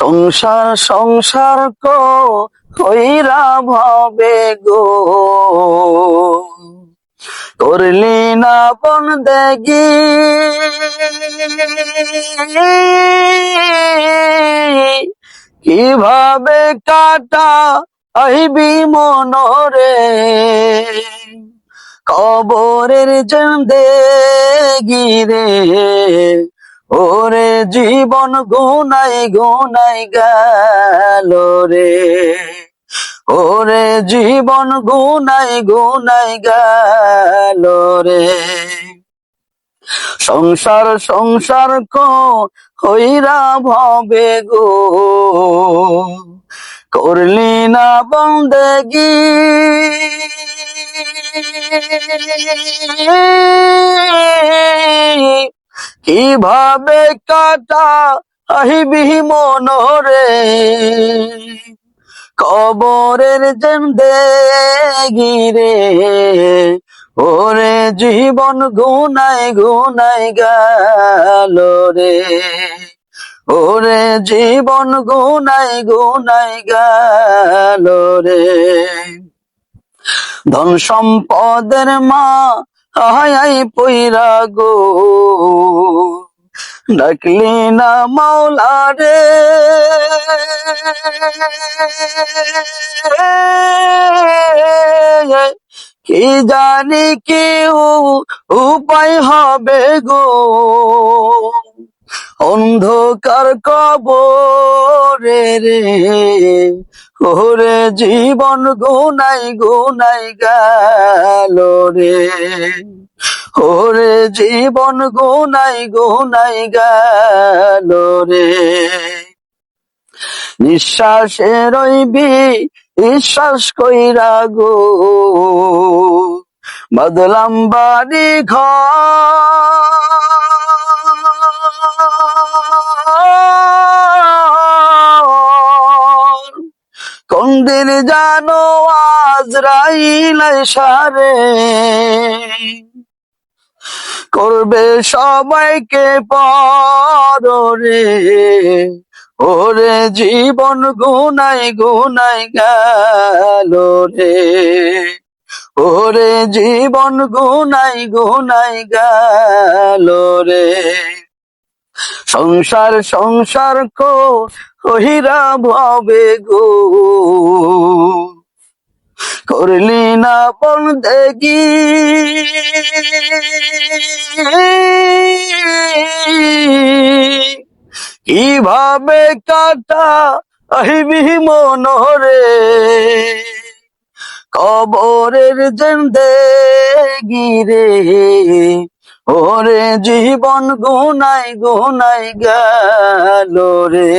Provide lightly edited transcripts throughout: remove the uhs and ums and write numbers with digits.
সংসার সংসার হইরা ভবে গো, করলি না বন্দেগি, কিভাবে কাটা আইবি মনরে, কবরের জিন্দেগি রে, ওরে জীবন গুনাই গুনাই গেল রে, ওরে জীবন গুনাই গুনাই গেল রে। সংসার সংসার হইরা ভবে গো, করলি না বন্দেগি, কিভাবে কাটা আহিবি মনরে, কবরের জিন্দেগি রে, ওরে জীবন গুনাই গুনাই গেল রে, ওরে জীবন গুনাই গুনাই গেল রে। ধন সম্পদের মা আহাই পইরা গো, ডাকলি না মাওলা রে, কি জানি কি উপায় হবে গো, অন্ধকার কবরে রে, ওরে জীবন গুনাই গুনাই গেল রে, ওরে জীবন গুনাই গুনাই গেল রে। নিঃশ্বাসে রইবি বিশ্বাস কইরা গো, বদলাম বাড়ি ঘর, কোনদিন জানো আজরাইল সারে, করবে সবাইকে পরে, ওরে জীবন গুনাই গুনাই গেল রে, ওরে জীবন গুনাই গুনাই গেল রে। সংসার সংসার হইরা ভবে গো, করলি না বন্দেগি, কিভাবে কাটা আহিবি মনরে, কবরের জিন্দেগি রে, ওরে জীবন গুনাই গুনাই গেল রে,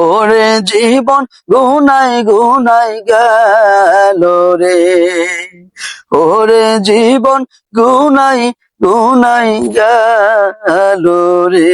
ওরে জীবন গুনাই গুনাই গেল রে, ওরে জীবন গুনাই গুনাই গেল রে।